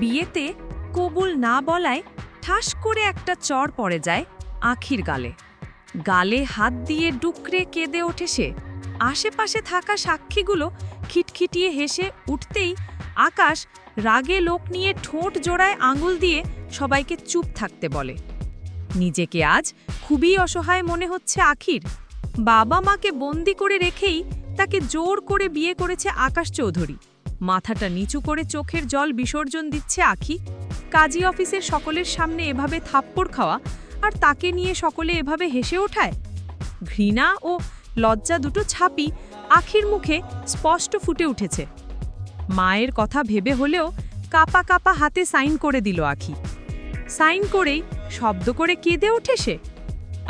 বিয়েতে কবুল না বলায় ঠাস করে একটা চড় পড়ে যায় আখির গালে। গালে হাত দিয়ে ডুকরে কেঁদে ওঠে সে। আশেপাশে থাকা সাক্ষীগুলো খিটখিটিয়ে হেসে উঠতেই আকাশ রাগে লোক নিয়ে ঠোঁট জোড়ায় আঙুল দিয়ে সবাইকে চুপ থাকতে বলে। নিজেকে আজ খুবই অসহায় মনে হচ্ছে আখির। বাবা মাকে বন্দি করে রেখেই তাকে জোর করে বিয়ে করেছে আকাশ চৌধুরী। মাথাটা নিচু করে চোখের জল বিসর্জন দিচ্ছে আখি। কাজী অফিসের সকলের সামনে এভাবে থাপ্পড় খাওয়া আর তাকে নিয়ে সকলে এভাবে হেসে ওঠায়। ঘৃণা ও লজ্জা দুটো ছাপই আখির মুখে স্পষ্ট ফুটে উঠেছে। মায়ের কথা ভেবে হলেও কাপা কাপা হাতে সাইন করে দিল আখি। সাইন করেই শব্দ করে কেঁদে ওঠে সে।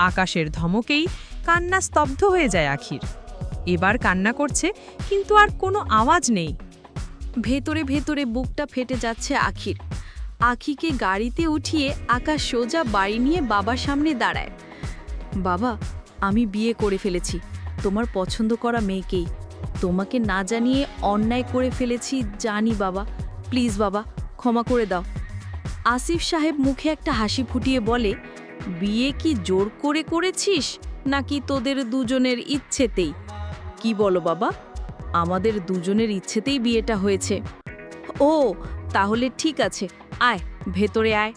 আকাশের ধমকেই কান্না স্তব্ধ হয়ে যায় আখির। এবার কান্না করছে, কিন্তু আর কোনো আওয়াজ নেই। ভেতরে ভেতরে বুকটা ফেটে যাচ্ছে আখির। আখিকে গাড়িতে উঠিয়ে আকাশ সোজা বাড়ি নিয়ে বাবার সামনে দাঁড়ায়। বাবা, আমি বিয়ে করে ফেলেছি তোমার পছন্দ করা মেয়েকেই। তোমাকে না জানিয়ে অন্যায় করে ফেলেছি জানি বাবা, প্লিজ বাবা ক্ষমা করে দাও। আসিফ সাহেব মুখে একটা হাসি ফুটিয়ে বলে, বিয়ে কি জোর করে করেছিস নাকি তোদের দুজনের ইচ্ছেতেই? কি বলো বাবা? আমাদের দুজনের ইচ্ছেতেই বিয়েটা হয়েছে। ও তাহলে ঠিক আছে, আয় ভেতরে আয়।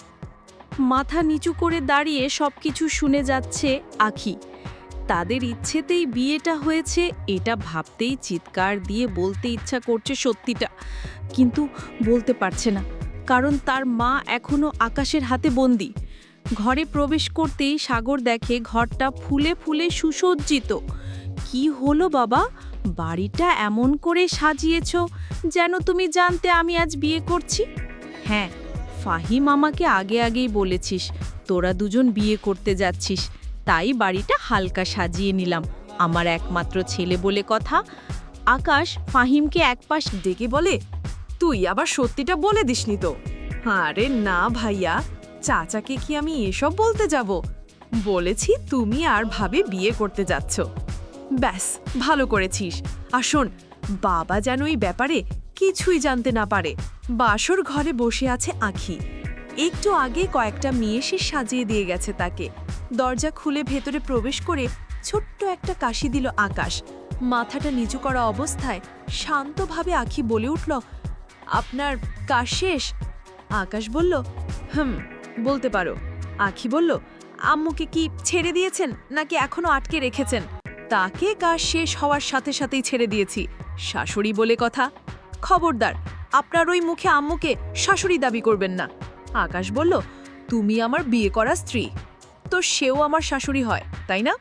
মাথা নিচু করে দাঁড়িয়ে সবকিছু শুনে যাচ্ছে আখি। তাদের ইচ্ছেতেই বিয়েটা হয়েছে এটা ভাবতেই চিৎকার দিয়ে বলতে ইচ্ছা করছে সত্যিটা, কিন্তু বলতে পারছে না, কারণ তার মা এখনো আকাশের হাতে বন্দী। ঘরে প্রবেশ করতেই সাগর দেখে ঘরটা ফুলে ফুলে সুসজ্জিত। কি হলো বাবা, বাড়িটা এমন করে সাজিয়েছ যেন তুমি জানতে আমি আজ বিয়ে করছি। হ্যাঁ, ফাহিম আমাকে আগেই বলেছিস তোরা দুজন বিয়ে করতে যাচ্ছিস, তাই বাড়িটা হালকা সাজিয়ে নিলাম। আমার একমাত্র ছেলে বলে কথা। আকাশ ফাহিমকে একপাশ ডেকে বলে, তুই আবার সত্যিটা বলে দিসনি তো? আরে না ভাইয়া, চাচাকে কি আমি এসব বলতে যাব? বলেছি তুমি আর ভাবে বিয়ে করতে যাচ্ছ। ব্যাস, ভালো করেছিস। আর শোন, বাবা যেন এই ব্যাপারে কিছুই জানতে না পারে। বাসর ঘরে বসে আছে আখি। একটু আগে কয়েকটা মেয়ে সে সাজিয়ে দিয়ে গেছে তাকে। দরজা খুলে ভেতরে প্রবেশ করে ছোট্ট একটা কাশি দিল আকাশ। মাথাটা নিচু করা অবস্থায় শান্তভাবে আখি বলে উঠল, আপনার কাজ শেষ? আকাশ বলল, বলতে পারো। আখি বলল, আম্মুকে কি ছেড়ে দিয়েছেন নাকি এখনো আটকে রেখেছেন? তাকে কাজ শেষ হওয়ার সাথে সাথেই ছেড়ে দিয়েছি। শাশুড়ি বলে কথা। খবরদার, আপনার ওই মুখে আম্মুকে শাশুড়ি দাবি করবেন না। আকাশ বলল, তুমি আমার বিয়ে করা স্ত্রী, তো সেও আমার শাশুড়ি হয়, তাই না?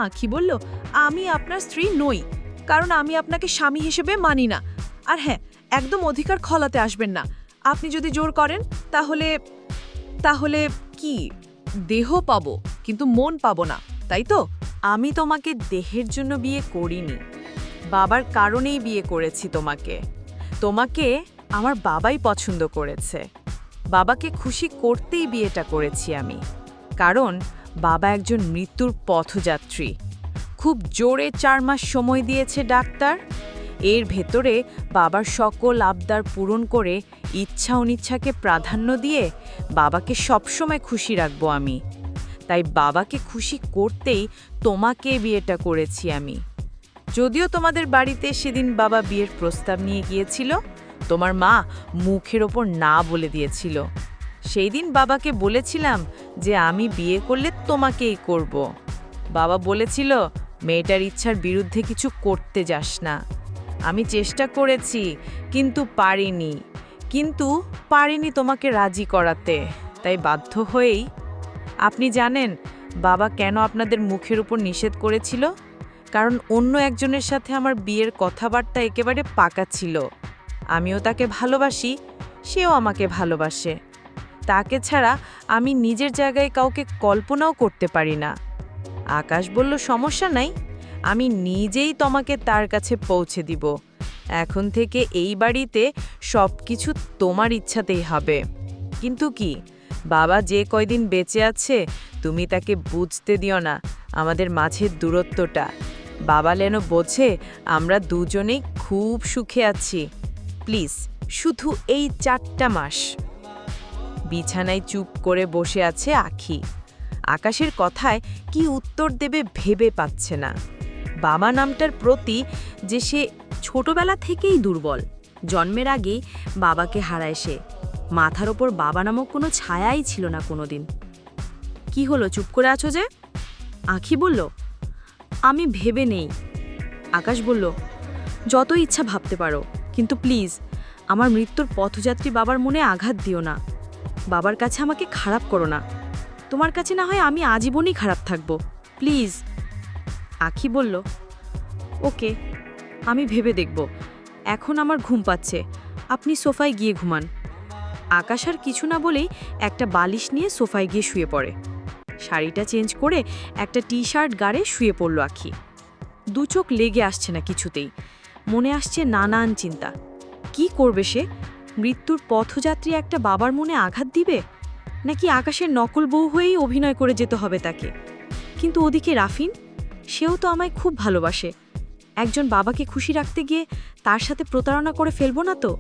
আখি বলল, আমি আপনার স্ত্রী নই, কারণ আমি আপনাকে স্বামী হিসেবে মানি না। আর হ্যাঁ, একদম অধিকার খলাতে আসবেন না। আপনি যদি জোর করেন তাহলে তাহলে কি দেহ পাবো কিন্তু মন পাবো না, তাই তো? আমি তোমাকে দেহের জন্য বিয়ে করিনি, বাবার কারণেই বিয়ে করেছি তোমাকে। তোমাকে আমার বাবাই পছন্দ করেছে। বাবাকে খুশি করতেই বিয়েটা করেছি আমি, কারণ বাবা একজন মৃত্যুর পথযাত্রী। খুব জোরে 4 মাস সময় দিয়েছে ডাক্তার। এর ভেতরে বাবার সকল আবদার পূরণ করে ইচ্ছা অনিচ্ছাকে প্রাধান্য দিয়ে বাবাকে সবসময় খুশি রাখবো আমি। তাই বাবাকে খুশি করতেই তোমাকে বিয়েটা করেছি আমি। যদিও তোমাদের বাড়িতে সেদিন বাবা বিয়ের প্রস্তাব নিয়ে গিয়েছিল, তোমার মা মুখের ওপর না বলে দিয়েছিল। সেই দিন বাবাকে বলেছিলাম যে আমি বিয়ে করলে তোমাকেই করব। বাবা বলেছিল, মেয়েটার ইচ্ছার বিরুদ্ধে কিছু করতে যাস না। আমি চেষ্টা করেছি, কিন্তু পারিনি তোমাকে রাজি করাতে। তাই বাধ্য হয়েই। আপনি জানেন বাবা কেন আপনাদের মুখের উপর নিষেধ করেছিল? কারণ অন্য একজনের সাথে আমার বিয়ের কথাবার্তা একেবারে পাকা ছিল। আমিও তাকে ভালোবাসি, সেও আমাকে ভালোবাসে। তাকে ছাড়া আমি নিজের জায়গায় কাউকে কল্পনাও করতে পারি না। আকাশ বলল, সমস্যা নাই, আমি নিজেই তোমাকে তার কাছে পৌঁছে দিব। এখন থেকে এই বাড়িতে সব কিছু তোমার ইচ্ছাতেই হবে। কিন্তু কি, বাবা যে কয়দিন বেঁচে আছে তুমি তাকে বুঝতে দিও না আমাদের মাঝের দূরত্বটা। বাবা যেন বোঝে আমরা দুজনেই খুব সুখে আছি। প্লিজ শুধু এই 4টা মাস। বিছানায় চুপ করে বসে আছে আখি। আকাশের কথায় কি উত্তর দেবে ভেবে পাচ্ছে না। বাবা নামটার প্রতি যে সে ছোটবেলা থেকেই দুর্বল। জন্মের আগেই বাবাকে হারায় সে। মাথার ওপর বাবা নামক কোনো ছায়াই ছিল না কোনোদিন। কি হলো, চুপ করে আছো যে? আখি বলল, আমি ভেবে নেই। আকাশ বলল, যত ইচ্ছা ভাবতে পারো, কিন্তু প্লিজ আমার মৃত্যুর পথযাত্রী বাবার মনে আঘাত দিও না। বাবার কাছে আমাকে খারাপ করো না। তোমার কাছে না হয় আমি আজীবনই খারাপ থাকব, প্লিজ। আখি বলল, ওকে, আমি ভেবে দেখব। এখন আমার ঘুম পাচ্ছে, আপনি সোফায় গিয়ে ঘুমান। আকাশ আর কিছু না বলেই একটা বালিশ নিয়ে সোফায় গিয়ে শুয়ে পড়ে। শাড়িটা চেঞ্জ করে একটা টি-শার্ট গাড়ে শুয়ে পড়ল আখি। দু চোখ লেগে আসছে না কিছুতেই। মনে আসছে নানান চিন্তা। কি করবে সে? মৃত্যুর পথযাত্রী একটা বাবার মনে আঘাত দিবে, নাকি আকাশের নকল বউ হয়েই অভিনয় করে যেতে হবে তাকে? কিন্তু ওদিকে রাফিন, সেও তো আমায় খুব ভালোবাসে। একজন বাবাকে খুশি রাখতে গিয়ে তার সাথে প্রতারণা করে ফেলবো না তো?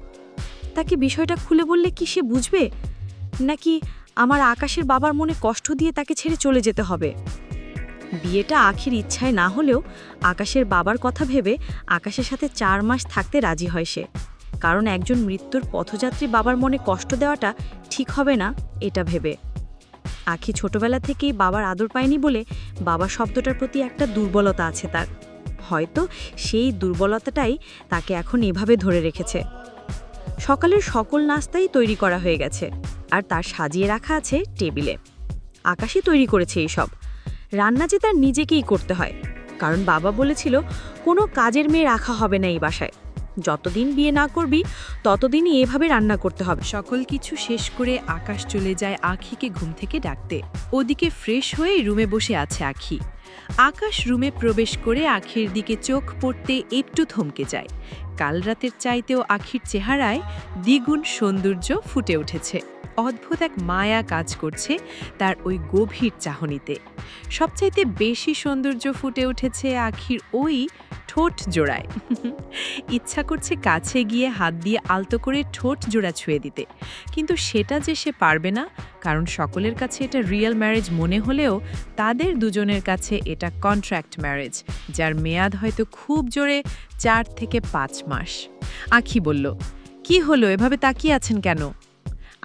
তাকে বিষয়টা খুলে বললে কি সে বুঝবে, নাকি আমার আকাশের বাবার মনে কষ্ট দিয়ে তাকে ছেড়ে চলে যেতে হবে? বিয়েটা আখির ইচ্ছায় না হলেও আকাশের বাবার কথা ভেবে আকাশের সাথে 4 মাস থাকতে রাজি হয় সে। কারণ একজন মৃত্যুর পথযাত্রী বাবার মনে কষ্ট দেওয়াটা ঠিক হবে না, এটা ভেবে। আখি ছোটবেলা থেকেই বাবার আদর পায়নি বলে বাবা শব্দটার প্রতি একটা দুর্বলতা আছে তার। হয়তো সেই দুর্বলতাটাই তাকে এখন এভাবে ধরে রেখেছে। সকালের সকল নাস্তাই তৈরি করা হয়ে গেছে, আর তার সাজিয়ে রাখা আছে টেবিলে। আকাশই তৈরি করেছে এইসব। রান্না যে তার নিজেকেই করতে হয়, কারণ বাবা বলেছিল কোনো কাজের মেয়ে রাখা হবে না এই বাসায়। যতদিন বিয়ে না করবি ততদিনই এভাবে রান্না করতে হবে। সকল কিছু শেষ করে আকাশ চলে যায় আখিকে ঘুম থেকে ডাকতে। ওদিকে ফ্রেশ হয়ে রুমে বসে আছে আখি। আকাশ রুমে প্রবেশ করে আখির দিকে চোখ পড়তে একটু থমকে যায়। কাল রাতের চাইতেও আখির চেহারায় দ্বিগুণ সৌন্দর্য ফুটে উঠেছে। অদ্ভুত এক মায়া কাজ করছে তার ওই গভীর চাহনিতে। সবচাইতে বেশি সৌন্দর্য ফুটে উঠেছে আখির ওই ঠোঁট জোড়ায়। ইচ্ছা করছে কাছে গিয়ে হাত দিয়ে আলতো করে ঠোঁট জোড়া ছুঁয়ে দিতে, কিন্তু সেটা যে সে পারবে না, কারণ সকলের কাছে এটা রিয়েল ম্যারেজ মনে হলেও তাদের দুজনের কাছে এটা কন্ট্রাক্ট ম্যারেজ, যার মেয়াদ হয়তো খুব জোরে 4 থেকে 5 মাস। আখি বলল, কি হলো, এভাবে তাকিয়ে আছেন কেন?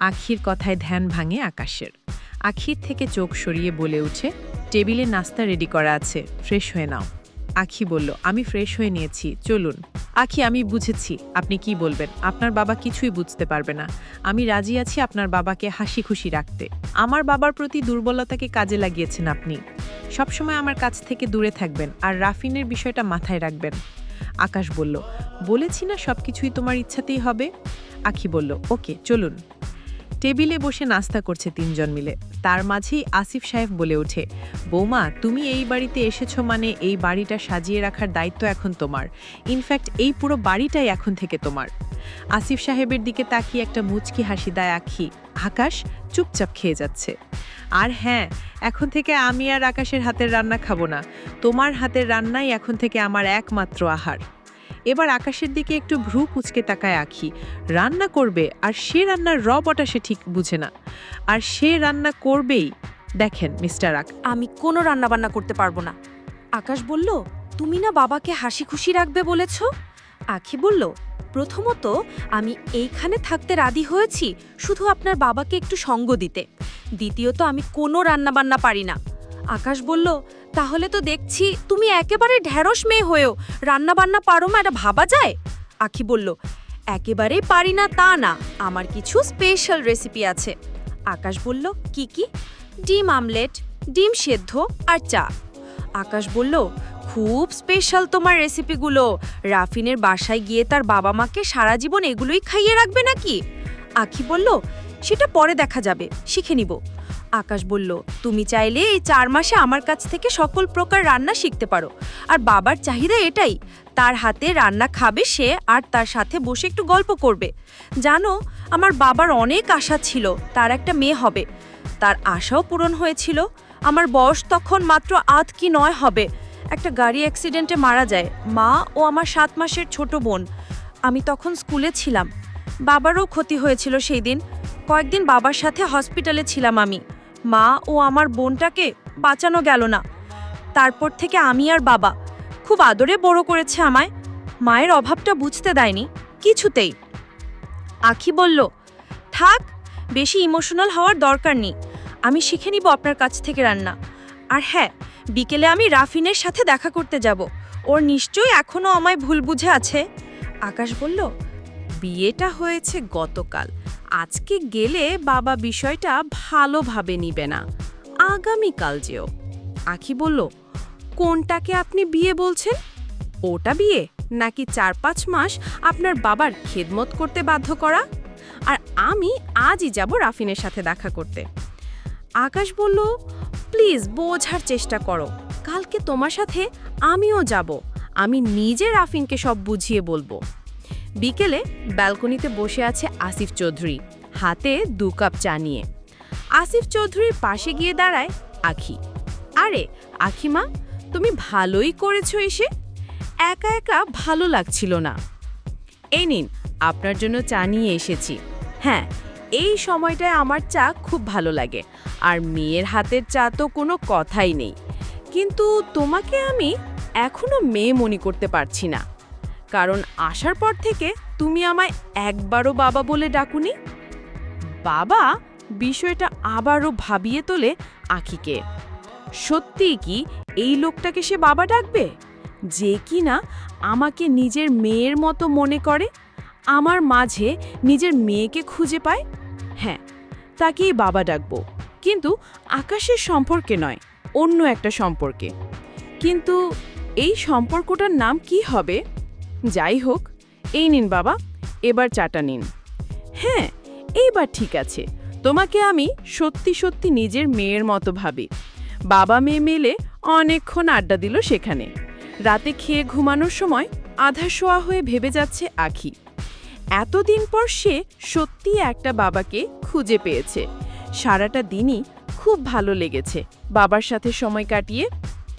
আখির কথায় ধ্যান ভাঙে আকাশের। আখির থেকে চোখ সরিয়ে বলে উঠে, টেবিলে নাস্তা রেডি করা আছে, ফ্রেশ হয়ে নাও। আখি বলল, আমি ফ্রেশ হয়ে নিয়েছি, চলুন। আখি, আমি বুঝেছি আপনি কি বলবেন। আপনার বাবা কিছুই বুঝতে পারবে না। আমি রাজি আছি আপনার বাবাকে হাসি খুশি রাখতে। আমার বাবার প্রতি দুর্বলতাকে কাজে লাগিয়েছেন আপনি। সবসময় আমার কাছ থেকে দূরে থাকবেন, আর রাফিনের বিষয়টা মাথায় রাখবেন। আকাশ বলল, বলেছি না সবকিছুই তোমার ইচ্ছাতেই হবে। আখি বলল, ওকে, চলুন। টেবিলে বসে নাস্তা করছে 3 জন মিলে। তার মাঝেই আসিফ সাহেব বলে ওঠে, বৌমা, তুমি এই বাড়িতে এসেছো মানে এই বাড়িটা সাজিয়ে রাখার দায়িত্ব এখন তোমার। ইনফ্যাক্ট এই পুরো বাড়িটাই এখন থেকে তোমার। আসিফ সাহেবের দিকে তাকিয়ে একটা মুচকি হাসি দেয় আখি। আকাশ চুপচাপ খেয়ে যাচ্ছে। আর হ্যাঁ, এখন থেকে আমি আর আকাশের হাতের রান্না খাবো না। তোমার হাতের রান্নাই এখন থেকে আমার একমাত্র আহার। এবার আকাশের দিকে একটু ভ্রু কুঁচকে তাকায় আখি। রান্না করবে, আর সে রান্নার বটা সে ঠিক বুঝে না, আর সে রান্না করবেই। দেখেন মিস্টার আমি কোনো রান্নাবান্না করতে পারবো না। আকাশ বলল, তুমি না বাবাকে হাসি খুশি রাখবে বলেছ? আখি বলল, প্রথমত আমি এইখানে থাকতে রাজি হয়েছি শুধু আপনার বাবাকে একটু সঙ্গ দিতে। দ্বিতীয়ত আমি কোনো রান্নাবান্না পারি না। আকাশ বলল, তাহলে তো দেখছি তুমি একেবারে ঢ্যাঁড়স মেয়ে হয়েও রান্নাবান্না পারো না, এটা ভাবা যায়? আখি বলল, একেবারেই পারি না তা না, আমার কিছু স্পেশাল রেসিপি আছে। আকাশ বলল, কি কি? ডিম আমলেট, ডিম সেদ্ধ আর চা। আকাশ বলল, খুব স্পেশাল তোমার রেসিপিগুলো। রাফিনের বাসায় গিয়ে তার বাবা মাকে সারা জীবন এগুলোই খাইয়ে রাখবে নাকি? আখি বলল, সেটা পরে দেখা যাবে, শিখে নিব। আকাশ বলল, তুমি চাইলে এই 4 মাসে আমার কাছ থেকে সকল প্রকার রান্না শিখতে পারো। আর বাবার চাহিদা এটাই, তার হাতে রান্না খাবে সে, আর তার সাথে বসে একটু গল্প করবে। জানো, আমার বাবার অনেক আশা ছিল তার একটা মেয়ে হবে। তার আশাও পূরণ হয়েছিল। আমার বয়স তখন মাত্র 8 কি 9 হবে। একটা গাড়ি অ্যাক্সিডেন্টে মারা যায় মা ও আমার 7 মাসের ছোট বোন। আমি তখন স্কুলে ছিলাম। বাবারও ক্ষতি হয়েছিল সেই দিন। কয়েকদিন বাবার সাথে হসপিটালে ছিলাম আমি। মা ও আমার বোনটাকে বাঁচানো গেল না। তারপর থেকে আমি আর বাবা খুব আদরে বড় করেছে আমায়। মায়ের অভাবটা বুঝতে দেয়নি কিছুতেই। আখি বলল, থাক, বেশি ইমোশনাল হওয়ার দরকার নেই। আমি শিখে নিব আপনার কাছ থেকে রান্না। আর হ্যাঁ, বিকেলে আমি রাফিনের সাথে দেখা করতে যাব। ওর নিশ্চয়ই এখনো আমায় ভুল বুঝে আছে। আকাশ বলল, বিয়েটা হয়েছে গতকাল, আজকে গেলে বাবা বিষয়টা ভালোভাবে নিবে না, আগামীকাল যেও। আখি বলল, কোনটাকে আপনি বিয়ে বলছেন? ওটা বিয়ে নাকি 4-5 মাস আপনার বাবার খেদমত করতে বাধ্য করা? আর আমি আজই যাব রাফিনের সাথে দেখা করতে। আকাশ বলল, প্লিজ বোঝার চেষ্টা করো, কালকে তোমার সাথে আমিও যাব। আমি নিজে রাফিনকে সব বুঝিয়ে বলবো। বিকেলে ব্যালকনিতে বসে আছে আসিফ চৌধুরী, হাতে 2 কাপ চা নিয়ে। আসিফ চৌধুরীর পাশে গিয়ে দাঁড়ায় আখি। আরে আখিমা, তুমি ভালোই করেছো এসে, একা একা ভালো লাগছিল না। এই নিন, আপনার জন্য চা নিয়ে এসেছি। হ্যাঁ, এই সময়টায় আমার চা খুব ভালো লাগে, আর মেয়ের হাতের চা তো কোনো কথাই নেই। কিন্তু তোমাকে আমি এখনো মেয়ে মনে করতে পারছি না, কারণ আসার পর থেকে তুমি আমায় একবারও বাবা বলে ডাকুনি। বাবা বিষয়টা আবারও ভাবিয়ে তোলে আখিকে। সত্যিই কি এই লোকটাকে সে বাবা ডাকবে, যে কিনা আমাকে নিজের মেয়ের মতো মনে করে, আমার মাঝে নিজের মেয়েকে খুঁজে পায়? হ্যাঁ, তাকেই বাবা ডাকবো, কিন্তু আকাশের সম্পর্কে নয়, অন্য একটা সম্পর্কে। কিন্তু এই সম্পর্কটার নাম কি হবে? যাই হোক, এই নিন বাবা, এবার চাটা নিন। হ্যাঁ, এইবার ঠিক আছে, তোমাকে আমি সত্যি সত্যি নিজের মেয়ের মতো ভাবি। বাবা মেয়ে মিলে অনেকক্ষণ আড্ডা দিল সেখানে। রাতে খেয়ে ঘুমানোর সময় আধা শোয়া হয়ে ভেবে যাচ্ছে আখি। এতদিন পর সে সত্যি একটা বাবাকে খুঁজে পেয়েছে। সারাটা দিনই খুব ভালো লেগেছে বাবার সাথে সময় কাটিয়ে।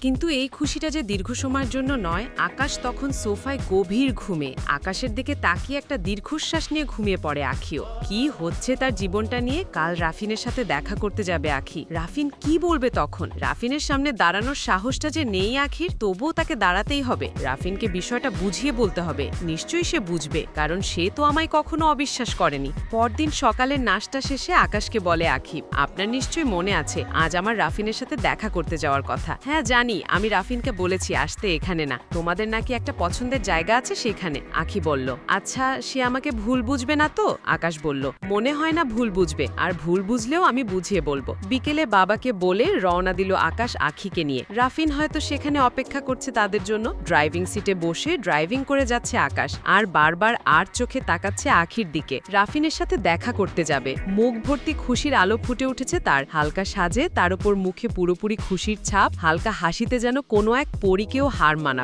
কিন্তু এই খুশিটা যে দীর্ঘ সময়ের জন্য নয়। আকাশ তখন সোফায় গভীর ঘুমে, আকাশের দিকে তাকিয়ে একটা দীর্ঘশ্বাস নিয়ে ঘুমিয়ে পড়ে আখিও। কি হচ্ছে তার জীবনটা নিয়ে? কাল রাফিনের সাথে দেখা করতে যাবে আখি। রাফিন কি বলবে তখন? রাফিনের সামনে দাঁড়ানোর সাহসটা যে নেই আখির, তবুও তাকে দাঁড়াতেই হবে। রাফিনকে বিষয়টা বুঝিয়ে বলতে হবে। নিশ্চয়ই সে বুঝবে, কারণ সে তো আমায় কখনো অবিশ্বাস করেনি। পরদিন সকালের নাশতা শেষে আকাশকে বলে আখি, আপনার নিশ্চয়ই মনে আছে আজ আমার রাফিনের সাথে দেখা করতে যাওয়ার কথা। হ্যাঁ জানি, আমি রাফিনকে বলেছি আসতে এখানে না, তোমাদের নাকি একটা পছন্দের জায়গা আছে সেখানে। আখি বলল, আচ্ছা সে আমাকে ভুল বুঝবে না তো? আকাশ বলল, মনে হয় না ভুল বুঝবে, আর ভুল বুঝলেও আমি বুঝিয়ে বলবো। বিকেলে বাবাকে বলে রওনা দিল আকাশ আখিকে নিয়ে। রাফিন হয়তো সেখানে অপেক্ষা করছে তাদের জন্য। ড্রাইভিং সিটে বসে ড্রাইভিং করে যাচ্ছে আকাশ, আর বারবার আর চোখে তাকাচ্ছে আখির দিকে। রাফিনের সাথে দেখা করতে যাবে। মুখ ভর্তি খুশির আলো ফুটে উঠেছে তার। হালকা সাজে, তার উপর মুখে পুরোপুরি খুশির ছাপ, হালকা হাসিতে যেন কোনো এক পরীকেও হার মানাবে।